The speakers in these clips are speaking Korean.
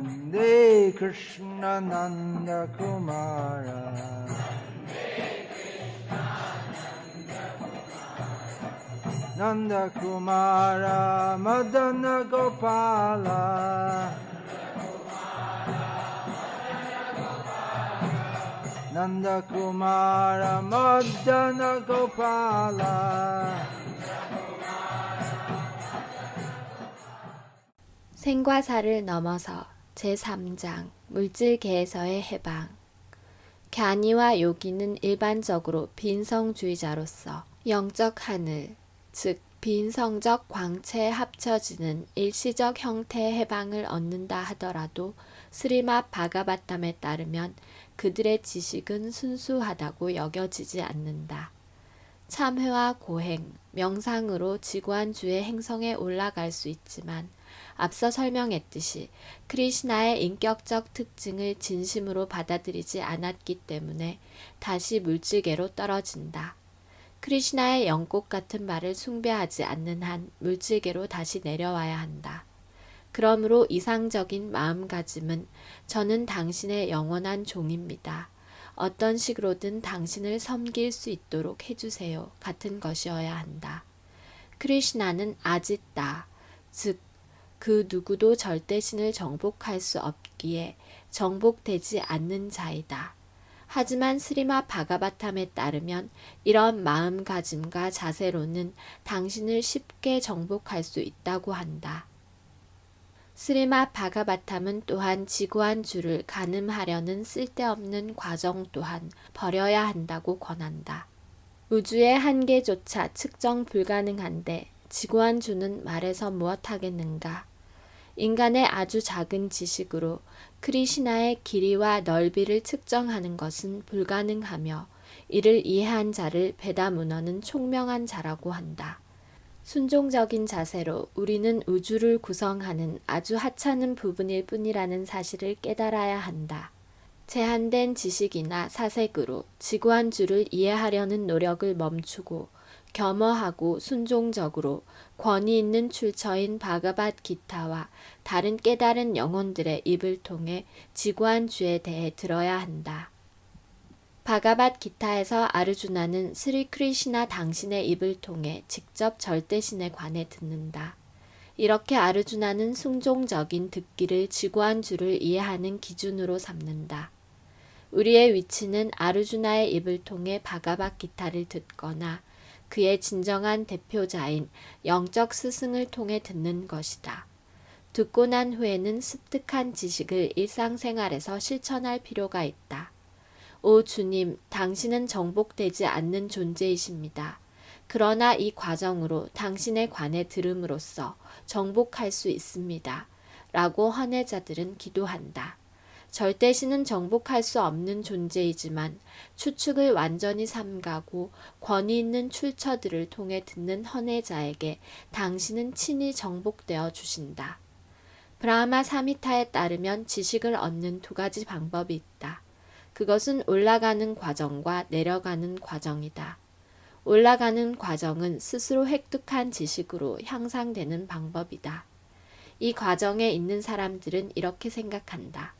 Nande Krishna Nanda Kumara Nanda Kumara Madana Gopala Nanda Kumara Madana Gopala 생과사를 넘어서 제3장 물질계에서의 해방. 갸니와 요기는 일반적으로 빈성주의자로서 영적 하늘, 즉 빈성적 광채에 합쳐지는 일시적 형태의 해방을 얻는다 하더라도 스리맛 바가바탐에 따르면 그들의 지식은 순수하다고 여겨지지 않는다. 참회와 고행, 명상으로 지구안주의 행성에 올라갈 수 있지만 앞서 설명했듯이 크리시나의 인격적 특징을 진심으로 받아들이지 않았기 때문에 다시 물질계로 떨어진다. 크리시나의 영꽃 같은 말을 숭배하지 않는 한 물질계로 다시 내려와야 한다. 그러므로 이상적인 마음가짐은 저는 당신의 영원한 종입니다. 어떤 식으로든 당신을 섬길 수 있도록 해주세요. 같은 것이어야 한다. 크리시나는 아짓다, 즉 그 누구도 절대신을 정복할 수 없기에 정복되지 않는 자이다. 하지만 스리마 바가바탐에 따르면 이런 마음가짐과 자세로는 당신을 쉽게 정복할 수 있다고 한다. 스리마 바가바탐은 또한 지구안주를 가늠하려는 쓸데없는 과정 또한 버려야 한다고 권한다. 우주의 한계조차 측정 불가능한데 지구안주는 말해서 무엇하겠는가. 인간의 아주 작은 지식으로 크리시나의 길이와 넓이를 측정하는 것은 불가능하며 이를 이해한 자를 베다 문어는 총명한 자라고 한다. 순종적인 자세로 우리는 우주를 구성하는 아주 하찮은 부분일 뿐이라는 사실을 깨달아야 한다. 제한된 지식이나 사색으로 지구안주를 이해하려는 노력을 멈추고 겸허하고 순종적으로 권위 있는 출처인 바가밧 기타와 다른 깨달은 영혼들의 입을 통해 지구안주에 대해 들어야 한다. 바가밧 기타에서 아르주나는 스리 크리시나 당신의 입을 통해 직접 절대신에 관해 듣는다. 이렇게 아르주나는 순종적인 듣기를 지구안주를 이해하는 기준으로 삼는다. 우리의 위치는 아르주나의 입을 통해 바가밧 기타를 듣거나 그의 진정한 대표자인 영적 스승을 통해 듣는 것이다. 듣고 난 후에는 습득한 지식을 일상생활에서 실천할 필요가 있다. 오 주님, 당신은 정복되지 않는 존재이십니다. 그러나 이 과정으로 당신에 관해 들음으로써 정복할 수 있습니다. 라고 헌혜자들은 기도한다. 절대신은 정복할 수 없는 존재이지만 추측을 완전히 삼가고 권위 있는 출처들을 통해 듣는 헌혜자에게 당신은 친히 정복되어 주신다. 브라마 사미타에 따르면 지식을 얻는 두 가지 방법이 있다. 그것은 올라가는 과정과 내려가는 과정이다. 올라가는 과정은 스스로 획득한 지식으로 향상되는 방법이다. 이 과정에 있는 사람들은 이렇게 생각한다.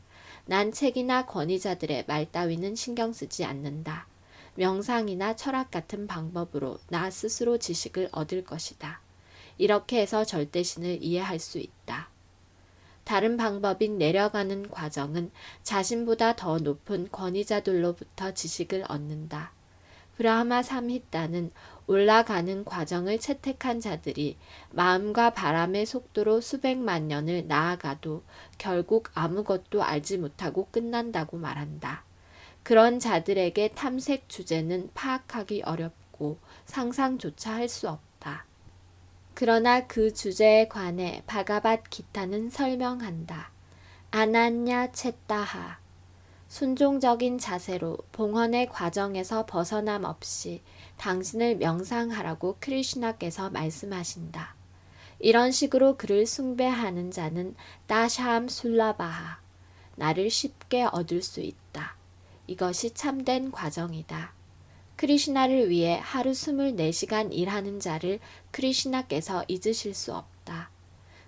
난 책이나 권위자들의 말 따위는 신경 쓰지 않는다. 명상이나 철학 같은 방법으로 나 스스로 지식을 얻을 것이다. 이렇게 해서 절대신을 이해할 수 있다. 다른 방법인 내려가는 과정은 자신보다 더 높은 권위자들로부터 지식을 얻는다. 브라마 삼히따는 올라가는 과정을 채택한 자들이 마음과 바람의 속도로 수백만 년을 나아가도 결국 아무것도 알지 못하고 끝난다고 말한다. 그런 자들에게 탐색 주제는 파악하기 어렵고 상상조차 할 수 없다. 그러나 그 주제에 관해 바가밧 기타는 설명한다. 아나냐 쳇다하. 순종적인 자세로 봉헌의 과정에서 벗어남 없이 당신을 명상하라고 크리슈나께서 말씀하신다. 이런 식으로 그를 숭배하는 자는 따샴 술라바하, 나를 쉽게 얻을 수 있다. 이것이 참된 과정이다. 크리슈나를 위해 하루 24시간 일하는 자를 크리슈나께서 잊으실 수 없다.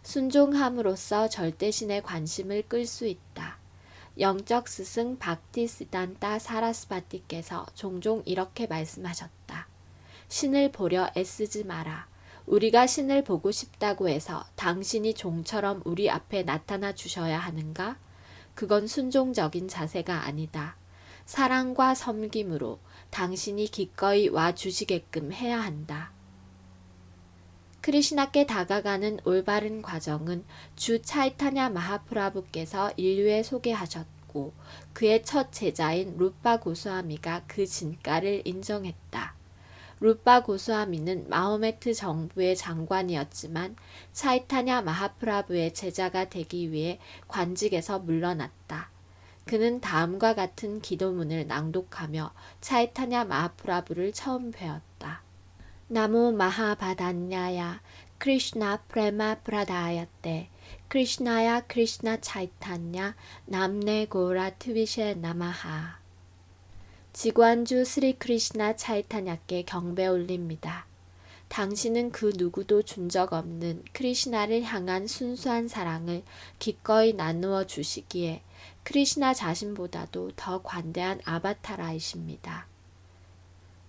순종함으로써 절대신의 관심을 끌 수 있다. 영적 스승 박티시단타 사라스바티께서 종종 이렇게 말씀하셨다. 신을 보려 애쓰지 마라. 우리가 신을 보고 싶다고 해서 당신이 종처럼 우리 앞에 나타나 주셔야 하는가? 그건 순종적인 자세가 아니다. 사랑과 섬김으로 당신이 기꺼이 와 주시게끔 해야 한다. 크리시나께 다가가는 올바른 과정은 주 차이타냐 마하프라부께서 인류에 소개하셨고 그의 첫 제자인 루파 고스와미가 그 진가를 인정했다. 루파 고스와미는 마호메트 정부의 장관이었지만 차이타냐 마하프라부의 제자가 되기 위해 관직에서 물러났다. 그는 다음과 같은 기도문을 낭독하며 차이타냐 마하프라부를 처음 배웠다. 나모 마하바단냐야 크리슈나 프레마 프라다야떼 크리슈나야 크리슈나 차이타냐 남네 고라 트비셰 나마하. 지관주 스리 크리슈나 차이타냐께 경배 올립니다. 당신은 그 누구도 준 적 없는 크리슈나를 향한 순수한 사랑을 기꺼이 나누어 주시기에 크리슈나 자신보다도 더 관대한 아바타라이십니다.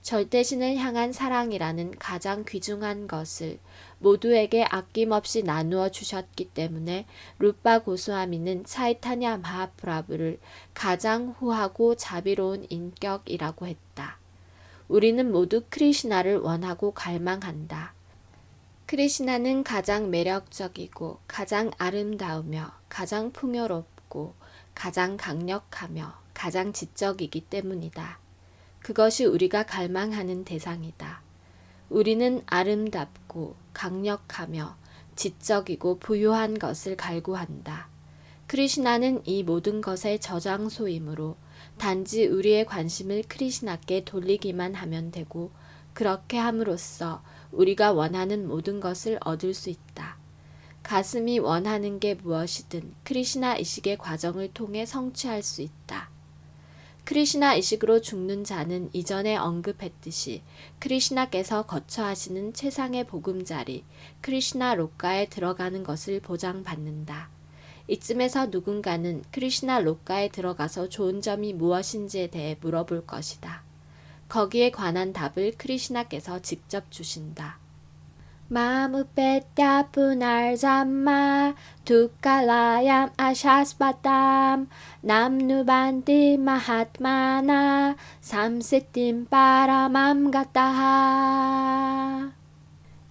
절대신을 향한 사랑이라는 가장 귀중한 것을 모두에게 아낌없이 나누어 주셨기 때문에 루파 고스와미는 차이타냐 마하프라부를 가장 후하고 자비로운 인격이라고 했다. 우리는 모두 크리시나를 원하고 갈망한다. 크리시나는 가장 매력적이고 가장 아름다우며 가장 풍요롭고 가장 강력하며 가장 지적이기 때문이다. 그것이 우리가 갈망하는 대상이다. 우리는 아름답고 강력하며 지적이고 부유한 것을 갈구한다. 크리시나는 이 모든 것의 저장소이므로 단지 우리의 관심을 크리시나께 돌리기만 하면 되고 그렇게 함으로써 우리가 원하는 모든 것을 얻을 수 있다. 가슴이 원하는 게 무엇이든 크리시나 의식의 과정을 통해 성취할 수 있다. 크리시나 의식으로 죽는 자는 이전에 언급했듯이 크리시나께서 거처하시는 최상의 보금자리 크리시나 록가에 들어가는 것을 보장받는다. 이쯤에서 누군가는 크리시나 록가에 들어가서 좋은 점이 무엇인지에 대해 물어볼 것이다. 거기에 관한 답을 크리시나께서 직접 주신다. 마무페트야 푸날잠마 두칼라얌 아샤스바탐 남누반디 마하트마나 삼시팀 파라맘 가타하.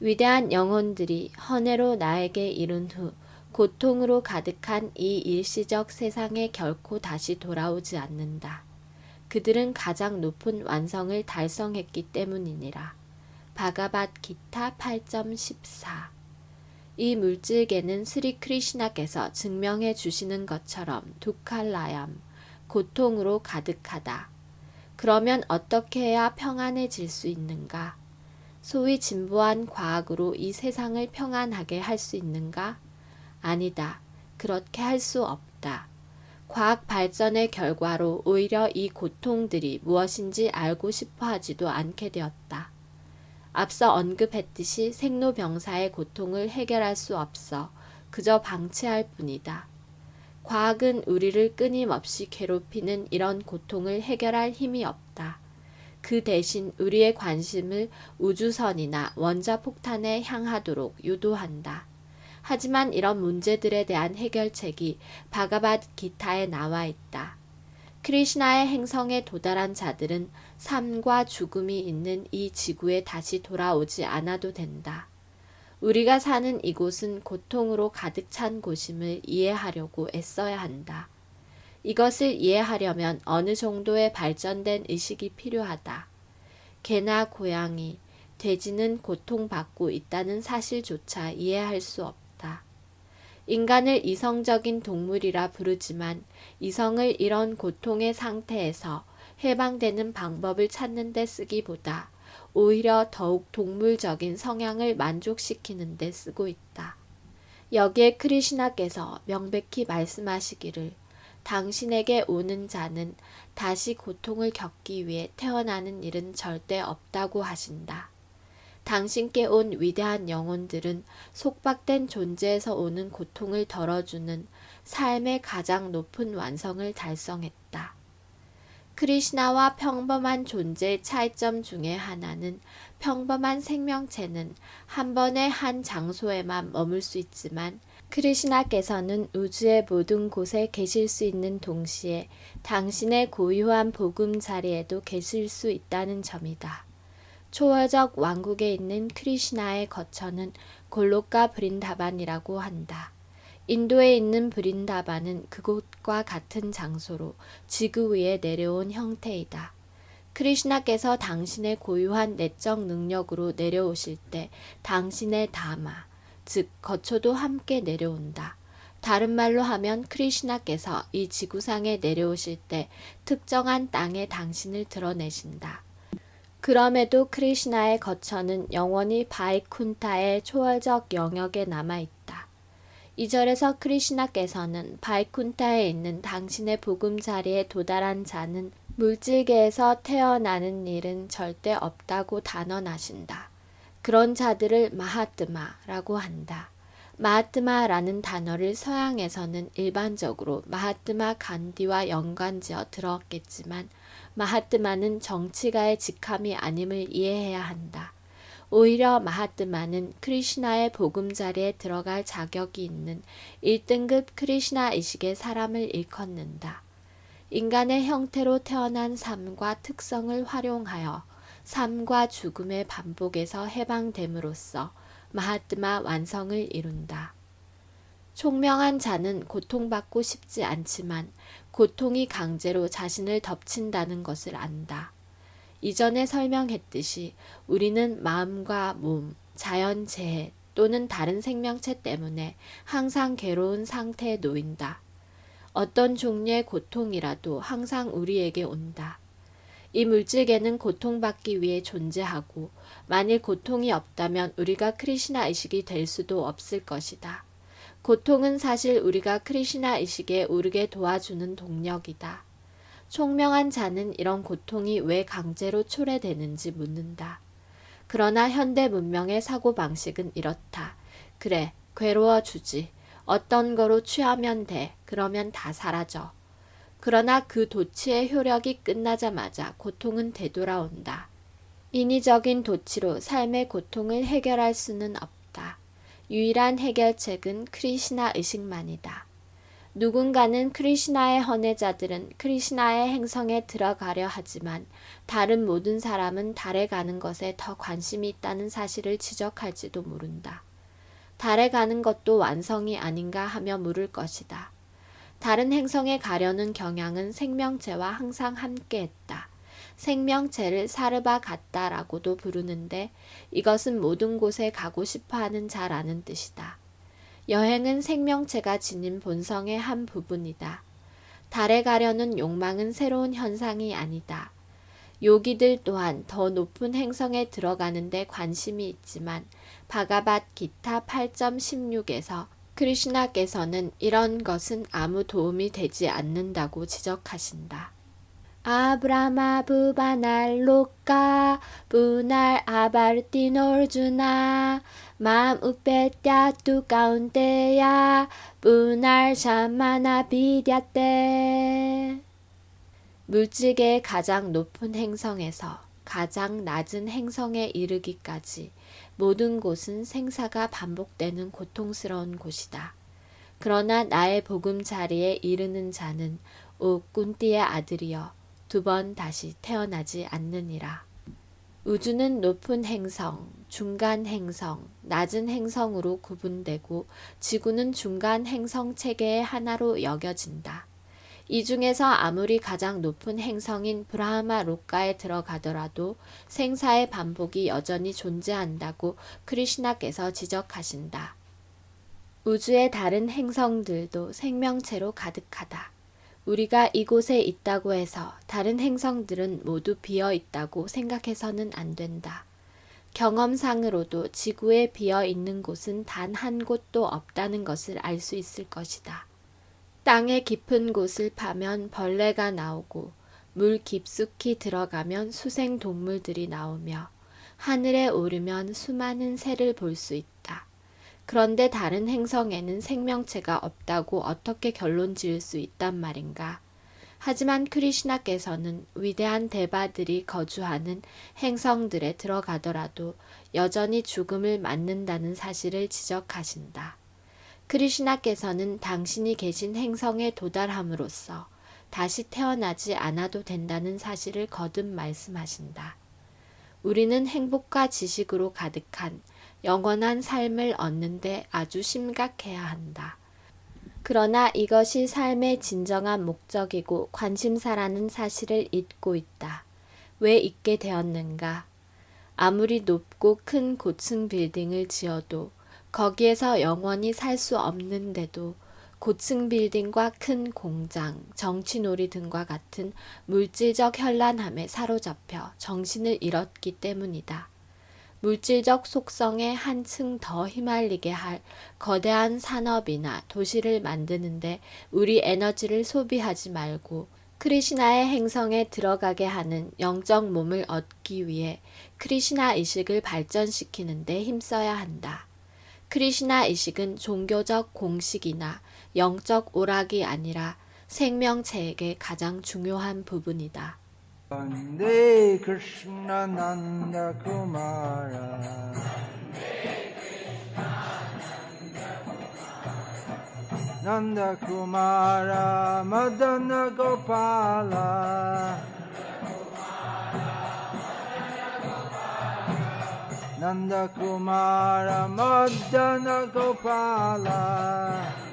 위대한 영혼들이 헌해로 나에게 이룬 후 고통으로 가득한 이 일시적 세상에 결코 다시 돌아오지 않는다. 그들은 가장 높은 완성을 달성했기 때문이니라. 바가밧기타 8.14. 이 물질계는 스리 크리시나께서 증명해 주시는 것처럼 두칼라얌, 고통으로 가득하다. 그러면 어떻게 해야 평안해질 수 있는가? 소위 진보한 과학으로 이 세상을 평안하게 할 수 있는가? 아니다. 그렇게 할 수 없다. 과학 발전의 결과로 오히려 이 고통들이 무엇인지 알고 싶어 하지도 않게 되었다. 앞서 언급했듯이 생로병사의 고통을 해결할 수 없어 그저 방치할 뿐이다. 과학은 우리를 끊임없이 괴롭히는 이런 고통을 해결할 힘이 없다. 그 대신 우리의 관심을 우주선이나 원자폭탄에 향하도록 유도한다. 하지만 이런 문제들에 대한 해결책이 바가밧기타에 나와 있다. 크리시나의 행성에 도달한 자들은 삶과 죽음이 있는 이 지구에 다시 돌아오지 않아도 된다. 우리가 사는 이곳은 고통으로 가득 찬 곳임을 이해하려고 애써야 한다. 이것을 이해하려면 어느 정도의 발전된 의식이 필요하다. 개나 고양이, 돼지는 고통받고 있다는 사실조차 이해할 수 없다. 인간을 이성적인 동물이라 부르지만 이성을 이런 고통의 상태에서 해방되는 방법을 찾는 데 쓰기보다 오히려 더욱 동물적인 성향을 만족시키는 데 쓰고 있다. 여기에 크리시나께서 명백히 말씀하시기를 당신에게 오는 자는 다시 고통을 겪기 위해 태어나는 일은 절대 없다고 하신다. 당신께 온 위대한 영혼들은 속박된 존재에서 오는 고통을 덜어주는 삶의 가장 높은 완성을 달성했다. 크리시나와 평범한 존재의 차이점 중에 하나는 평범한 생명체는 한 번에 한 장소에만 머물 수 있지만 크리시나께서는 우주의 모든 곳에 계실 수 있는 동시에 당신의 고유한 복음 자리에도 계실 수 있다는 점이다. 초월적 왕국에 있는 크리시나의 거처는 골로카 브린다반이라고 한다. 인도에 있는 브린다반은 그곳과 같은 장소로 지구 위에 내려온 형태이다. 크리시나께서 당신의 고유한 내적 능력으로 내려오실 때 당신의 다마, 즉 거처도 함께 내려온다. 다른 말로 하면 크리시나께서 이 지구상에 내려오실 때 특정한 땅에 당신을 드러내신다. 그럼에도 크리시나의 거처는 영원히 바이쿤타의 초월적 영역에 남아있다. 이 절에서 크리시나께서는 바이쿤타에 있는 당신의 보금자리에 도달한 자는 물질계에서 태어나는 일은 절대 없다고 단언하신다. 그런 자들을 마하트마라고 한다. 마하트마라는 단어를 서양에서는 일반적으로 마하트마 간디와 연관지어 들었겠지만 마하트마는 정치가의 직함이 아님을 이해해야 한다. 오히려 마하트마는 크리시나의 보금자리에 들어갈 자격이 있는 1등급 크리시나 의식의 사람을 일컫는다. 인간의 형태로 태어난 삶과 특성을 활용하여 삶과 죽음의 반복에서 해방됨으로써 마하트마 완성을 이룬다. 총명한 자는 고통받고 싶지 않지만 고통이 강제로 자신을 덮친다는 것을 안다. 이전에 설명했듯이 우리는 마음과 몸, 자연재해 또는 다른 생명체 때문에 항상 괴로운 상태에 놓인다. 어떤 종류의 고통이라도 항상 우리에게 온다. 이 물질계는 고통받기 위해 존재하고 만일 고통이 없다면 우리가 크리시나 의식이 될 수도 없을 것이다. 고통은 사실 우리가 크리시나 의식에 오르게 도와주는 동력이다. 총명한 자는 이런 고통이 왜 강제로 초래되는지 묻는다. 그러나 현대 문명의 사고방식은 이렇다. 그래, 괴로워주지. 어떤 거로 취하면 돼. 그러면 다 사라져. 그러나 그 도치의 효력이 끝나자마자 고통은 되돌아온다. 인위적인 도치로 삶의 고통을 해결할 수는 없다. 유일한 해결책은 크리시나 의식만이다. 누군가는 크리시나의 헌혜자들은 크리시나의 행성에 들어가려 하지만 다른 모든 사람은 달에 가는 것에 더 관심이 있다는 사실을 지적할지도 모른다. 달에 가는 것도 완성이 아닌가 하며 물을 것이다. 다른 행성에 가려는 경향은 생명체와 항상 함께했다. 생명체를 사르바 같다라고도 부르는데 이것은 모든 곳에 가고 싶어하는 자라는 뜻이다. 여행은 생명체가 지닌 본성의 한 부분이다. 달에 가려는 욕망은 새로운 현상이 아니다. 요기들 또한 더 높은 행성에 들어가는 데 관심이 있지만 바가밧 기타 8.16에서 크리시나께서는 이런 것은 아무 도움이 되지 않는다고 지적하신다. 아브라마 부바날 로카 부날 아바르티노르주나 맘 우페띠아 뚜 가운데야 부날 샤마나 비디아떼. 물질계의 가장 높은 행성에서 가장 낮은 행성에 이르기까지 모든 곳은 생사가 반복되는 고통스러운 곳이다. 그러나 나의 복음 자리에 이르는 자는 오 꾼띠의 아들이여 두 번 다시 태어나지 않느니라. 우주는 높은 행성, 중간 행성, 낮은 행성으로 구분되고 지구는 중간 행성 체계의 하나로 여겨진다. 이 중에서 아무리 가장 높은 행성인 브라하마 로카에 들어가더라도 생사의 반복이 여전히 존재한다고 크리시나께서 지적하신다. 우주의 다른 행성들도 생명체로 가득하다. 우리가 이곳에 있다고 해서 다른 행성들은 모두 비어 있다고 생각해서는 안 된다. 경험상으로도 지구에 비어 있는 곳은 단 한 곳도 없다는 것을 알 수 있을 것이다. 땅의 깊은 곳을 파면 벌레가 나오고 물 깊숙이 들어가면 수생 동물들이 나오며 하늘에 오르면 수많은 새를 볼 수 있다. 그런데 다른 행성에는 생명체가 없다고 어떻게 결론 지을 수 있단 말인가? 하지만 크리슈나께서는 위대한 대바들이 거주하는 행성들에 들어가더라도 여전히 죽음을 맞는다는 사실을 지적하신다. 크리슈나께서는 당신이 계신 행성에 도달함으로써 다시 태어나지 않아도 된다는 사실을 거듭 말씀하신다. 우리는 행복과 지식으로 가득한 영원한 삶을 얻는데 아주 심각해야 한다. 그러나 이것이 삶의 진정한 목적이고 관심사라는 사실을 잊고 있다. 왜 잊게 되었는가? 아무리 높고 큰 고층 빌딩을 지어도 거기에서 영원히 살 수 없는데도 고층 빌딩과 큰 공장, 정치놀이 등과 같은 물질적 현란함에 사로잡혀 정신을 잃었기 때문이다. 물질적 속성에 한층 더 휘말리게 할 거대한 산업이나 도시를 만드는데 우리 에너지를 소비하지 말고 크리시나의 행성에 들어가게 하는 영적 몸을 얻기 위해 크리시나 의식을 발전시키는 데 힘써야 한다. 크리시나 의식은 종교적 공식이나 영적 오락이 아니라 생명체에게 가장 중요한 부분이다. Vande Krishna Nanda Kumara Nanda Kumara Madana Gopala Nanda Kumara Madana Gopala